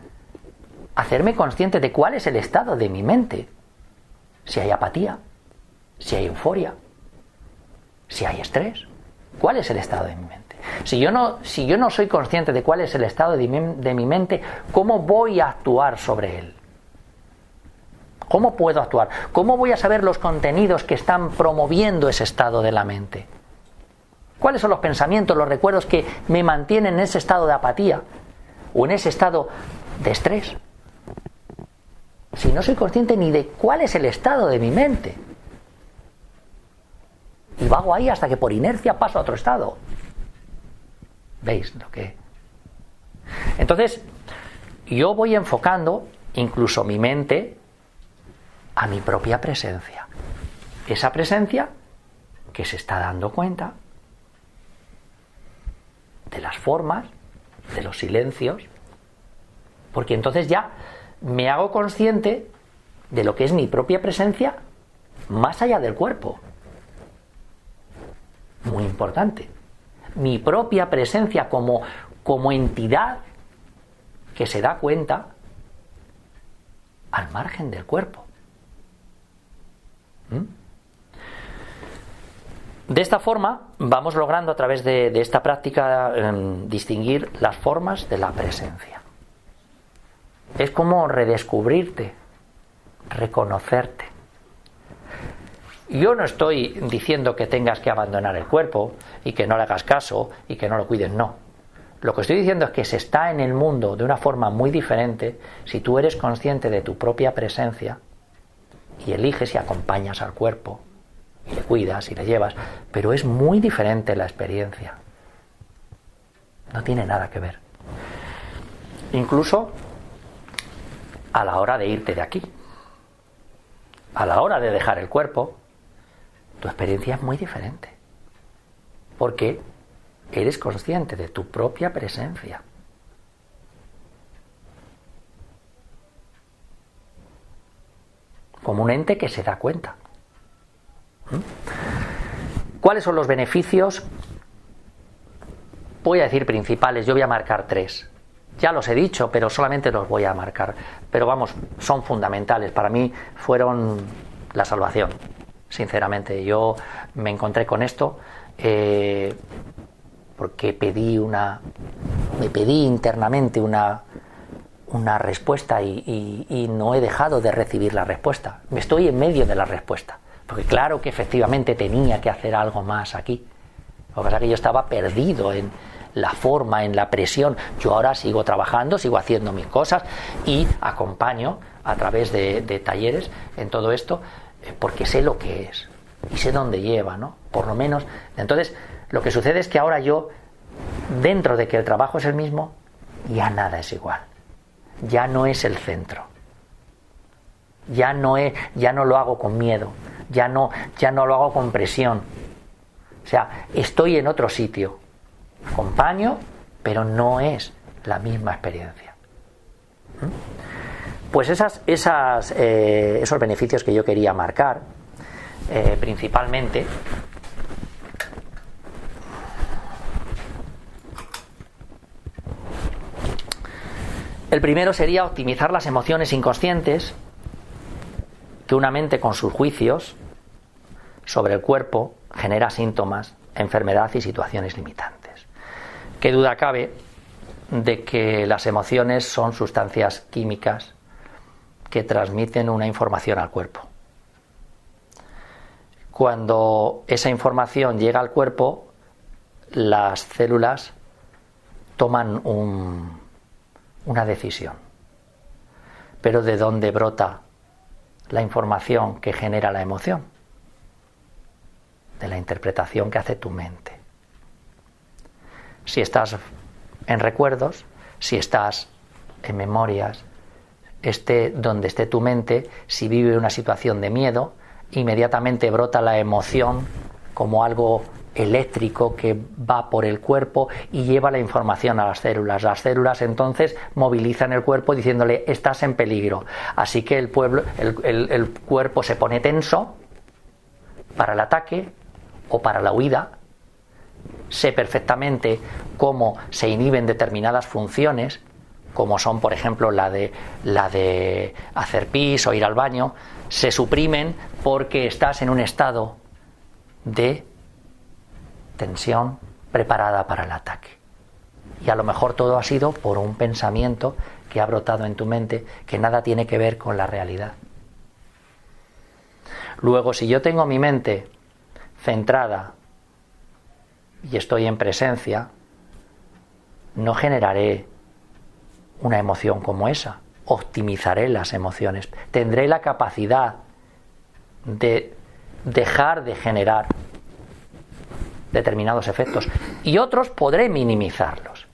hacerme consciente de cuál es el estado de mi mente. Si hay apatía, si hay euforia, si hay estrés, ¿cuál es el estado de mi mente? Si yo no soy consciente de cuál es el estado de mi mente, ¿cómo voy a actuar sobre él? ¿Cómo puedo actuar? ¿Cómo voy a saber los contenidos que están promoviendo ese estado de la mente? ¿Cuáles son los pensamientos, los recuerdos que me mantienen en ese estado de apatía o en ese estado de estrés? Si no soy consciente ni de cuál es el estado de mi mente, y vago ahí hasta que por inercia paso a otro estado. ¿Veis lo que? Entonces, yo voy enfocando incluso mi mente a mi propia presencia. Esa presencia que se está dando cuenta de las formas, de los silencios, porque entonces ya me hago consciente de lo que es mi propia presencia más allá del cuerpo. Muy importante. Mi propia presencia como entidad que se da cuenta al margen del cuerpo. De esta forma vamos logrando a través de esta práctica distinguir las formas de la presencia. Es como redescubrirte, reconocerte. Yo no estoy diciendo que tengas que abandonar el cuerpo y que no le hagas caso y que no lo cuides, no. Lo que estoy diciendo es que se está en el mundo de una forma muy diferente si tú eres consciente de tu propia presencia y eliges y acompañas al cuerpo y le cuidas y le llevas, pero es muy diferente la experiencia. No tiene nada que ver. Incluso a la hora de irte de aquí, a la hora de dejar el cuerpo, tu experiencia es muy diferente, porque eres consciente de tu propia presencia. Como un ente que se da cuenta. ¿Cuáles son los beneficios? Voy a decir principales, yo voy a marcar 3. Ya los he dicho, pero solamente los voy a marcar. Pero vamos, son fundamentales. Para mí fueron la salvación. Sinceramente, yo me encontré con esto porque me pedí internamente una respuesta y no he dejado de recibir la respuesta. Estoy en medio de la respuesta, porque claro que efectivamente tenía que hacer algo más aquí. Lo que pasa es que yo estaba perdido en la forma, en la presión. Yo ahora sigo trabajando, sigo haciendo mis cosas y acompaño a través de talleres en todo esto, porque sé lo que es y sé dónde lleva, ¿no? Por lo menos. Entonces, lo que sucede es que ahora yo, dentro de que el trabajo es el mismo, ya nada es igual. Ya no es el centro. Ya no lo hago con miedo. Ya no lo hago con presión. O sea, estoy en otro sitio. Acompaño, pero no es la misma experiencia. Pues esos beneficios que yo quería marcar, principalmente, el primero sería optimizar las emociones inconscientes que una mente con sus juicios sobre el cuerpo genera síntomas, enfermedad y situaciones limitantes. Qué duda cabe de que las emociones son sustancias químicas que transmiten una información al cuerpo. Cuando esa información llega al cuerpo, las células toman una decisión. Pero ¿de dónde brota la información que genera la emoción? De la interpretación que hace tu mente. Si estás en recuerdos, si estás en memorias, donde esté tu mente, si vive una situación de miedo, inmediatamente brota la emoción como algo eléctrico que va por el cuerpo y lleva la información a las células. Las células entonces movilizan el cuerpo diciéndole estás en peligro. Así que el cuerpo se pone tenso para el ataque o para la huida. Sé perfectamente cómo se inhiben determinadas funciones, como son, por ejemplo, la de hacer pis o ir al baño, se suprimen porque estás en un estado de tensión preparada para el ataque. Y a lo mejor todo ha sido por un pensamiento que ha brotado en tu mente que nada tiene que ver con la realidad. Luego, si yo tengo mi mente centrada y estoy en presencia, no generaré una emoción como esa. Optimizaré las emociones. Tendré la capacidad de dejar de generar determinados efectos y otros podré minimizarlos.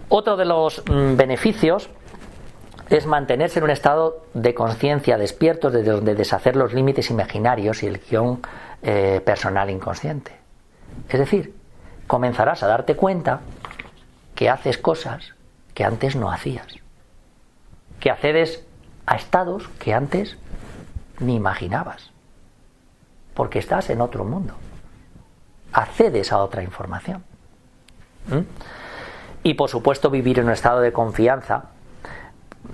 Otro de los beneficios es mantenerse en un estado de conciencia despierto, desde donde deshacer los límites imaginarios y el guión personal inconsciente. Es decir, comenzarás a darte cuenta que haces cosas que antes no hacías, que accedes a estados que antes ni imaginabas, porque estás en otro mundo, accedes a otra información. Y por supuesto vivir en un estado de confianza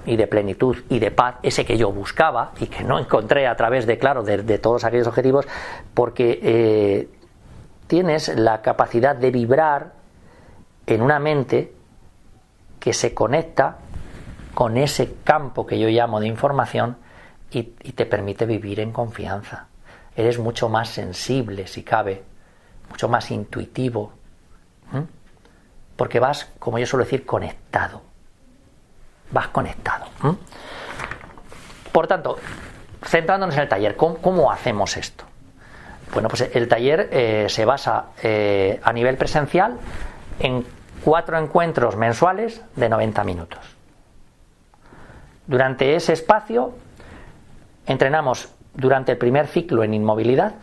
y de plenitud y de paz, ese que yo buscaba y que no encontré a través de todos aquellos objetivos, porque tienes la capacidad de vibrar en una mente que se conecta con ese campo que yo llamo de información y te permite vivir en confianza. Eres mucho más sensible, si cabe, mucho más intuitivo, porque vas, como yo suelo decir, conectado. Vas conectado. Por tanto, centrándonos en el taller, ¿cómo hacemos esto? Bueno, pues el taller se basa a nivel presencial en 4 encuentros mensuales de 90 minutos. Durante ese espacio entrenamos durante el primer ciclo en inmovilidad,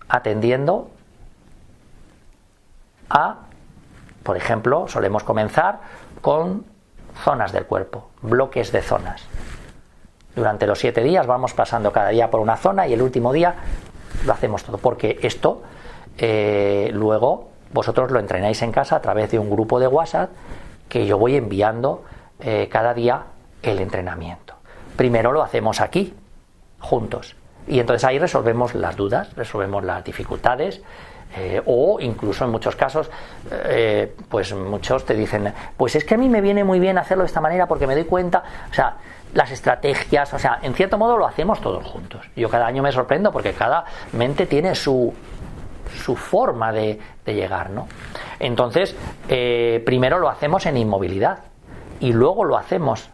atendiendo a, por ejemplo, solemos comenzar con zonas del cuerpo, bloques de zonas. Durante los 7 días vamos pasando cada día por una zona y el último día lo hacemos todo, porque esto luego vosotros lo entrenáis en casa a través de un grupo de WhatsApp que yo voy enviando cada día el entrenamiento. Primero lo hacemos aquí, juntos, Y entonces ahí resolvemos las dudas, resolvemos las dificultades, o incluso en muchos casos, pues muchos te dicen, pues es que a mí me viene muy bien hacerlo de esta manera porque me doy cuenta, o sea, las estrategias, o sea, en cierto modo lo hacemos todos juntos. Yo cada año me sorprendo porque cada mente tiene su forma de llegar, ¿no? Entonces, primero lo hacemos en inmovilidad y luego lo hacemos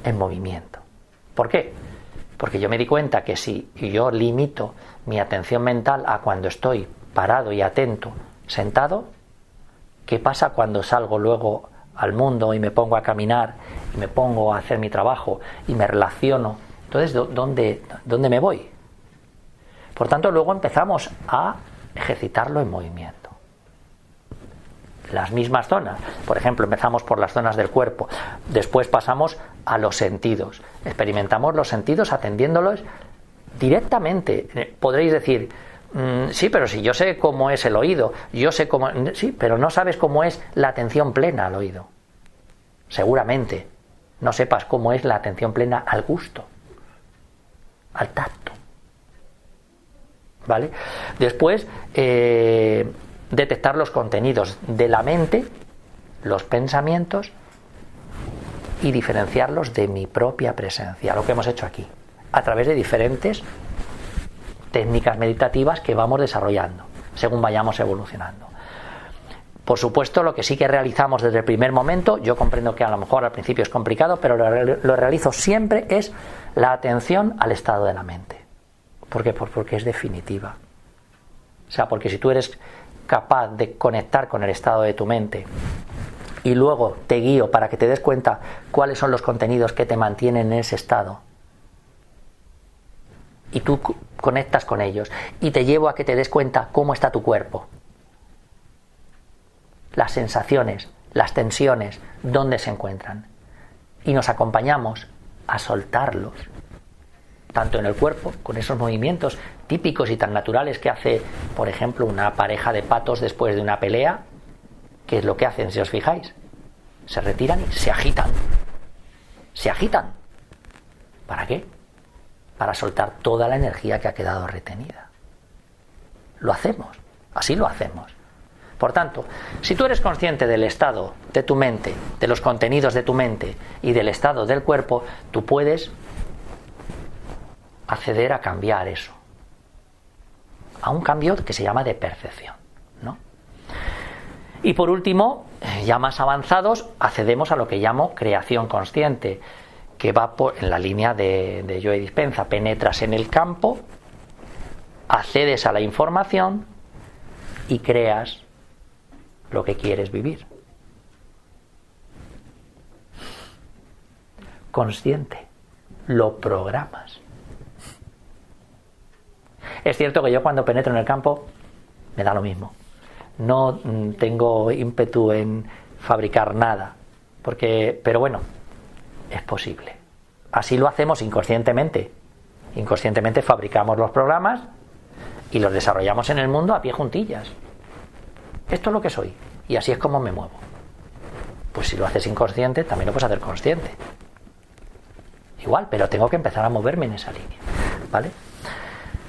en movimiento. ¿Por qué? Porque yo me di cuenta que si yo limito mi atención mental a cuando estoy parado y atento, sentado, ¿qué pasa cuando salgo luego al mundo y me pongo a caminar y me pongo a hacer mi trabajo y me relaciono? Entonces, ¿dónde me voy? Por tanto, luego empezamos a ejercitarlo en movimiento. Las mismas zonas, por ejemplo, empezamos por las zonas del cuerpo, después pasamos a los sentidos, experimentamos los sentidos atendiéndolos directamente. Podréis decir, sí, pero si yo sé cómo es el oído, yo sé cómo... Sí, pero no sabes cómo es la atención plena al oído. Seguramente no sepas cómo es la atención plena al gusto, al tacto. ¿Vale? Después, detectar los contenidos de la mente, los pensamientos, y diferenciarlos de mi propia presencia, lo que hemos hecho aquí, a través de diferentes técnicas meditativas que vamos desarrollando según vayamos evolucionando. Por supuesto, lo que sí que realizamos desde el primer momento, yo comprendo que a lo mejor al principio es complicado, pero lo realizo siempre, es la atención al estado de la mente. ¿Por qué? Porque es definitiva. O sea, porque si tú eres capaz de conectar con el estado de tu mente y luego te guío para que te des cuenta cuáles son los contenidos que te mantienen en ese estado, y tú conectas con ellos y te llevo a que te des cuenta cómo está tu cuerpo, las sensaciones, las tensiones, dónde se encuentran, y nos acompañamos a soltarlos, tanto en el cuerpo, con esos movimientos típicos y tan naturales que hace, por ejemplo, una pareja de patos después de una pelea. ¿Qué es lo que hacen, si os fijáis? Se retiran y se agitan. Se agitan. ¿Para qué? Para soltar toda la energía que ha quedado retenida. Lo hacemos, así lo hacemos. Por tanto, si tú eres consciente del estado de tu mente, de los contenidos de tu mente y del estado del cuerpo, tú puedes acceder a cambiar eso, a un cambio que se llama de percepción, ¿no? Y por último, ya más avanzados, accedemos a lo que llamo creación consciente, que va en la línea de Joe Dispenza. Penetras en el campo, accedes a la información y creas lo que quieres vivir. Consciente, lo programas. Es cierto que yo cuando penetro en el campo me da lo mismo. No tengo ímpetu en fabricar nada, pero bueno, es posible. Así lo hacemos inconscientemente. Inconscientemente fabricamos los programas y los desarrollamos en el mundo a pie juntillas. Esto es lo que soy y así es como me muevo. Pues si lo haces inconsciente, también lo puedes hacer consciente. Igual, pero tengo que empezar a moverme en esa línea, ¿vale?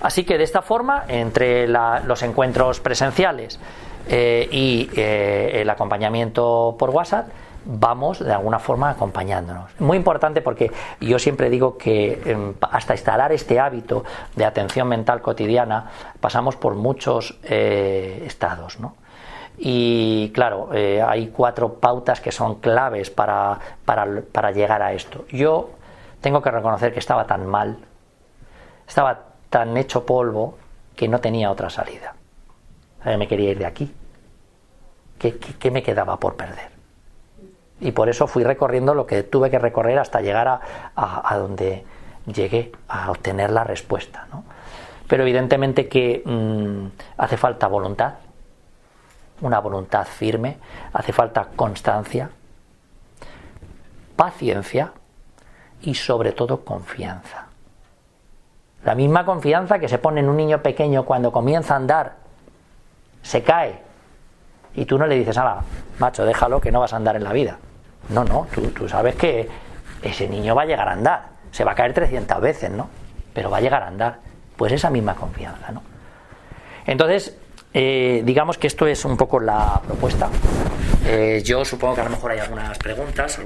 Así que de esta forma, entre los encuentros presenciales y el acompañamiento por WhatsApp, vamos de alguna forma acompañándonos. Muy importante, porque yo siempre digo que hasta instalar este hábito de atención mental cotidiana pasamos por muchos estados, ¿no? Y claro, hay 4 pautas que son claves para llegar a esto. Yo tengo que reconocer que estaba tan mal, estaba tan hecho polvo, que no tenía otra salida. Me quería ir de aquí. ¿Qué me quedaba por perder? Y por eso fui recorriendo lo que tuve que recorrer hasta llegar a donde llegué, a obtener la respuesta, ¿no? Pero evidentemente que hace falta voluntad, una voluntad firme, hace falta constancia, paciencia y sobre todo confianza. La misma confianza que se pone en un niño pequeño cuando comienza a andar, se cae y tú no le dices, ala, macho, déjalo que no vas a andar en la vida. No, tú sabes que ese niño va a llegar a andar, se va a caer 300 veces, ¿no? Pero va a llegar a andar. pues esa misma confianza, ¿no? Entonces, digamos que esto es un poco la propuesta. Yo supongo que a lo mejor hay algunas preguntas,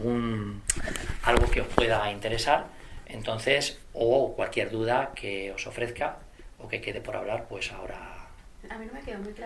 algo que os pueda interesar, entonces, o cualquier duda que os ofrezca o que quede por hablar, pues ahora. A mí no me quedó muy claro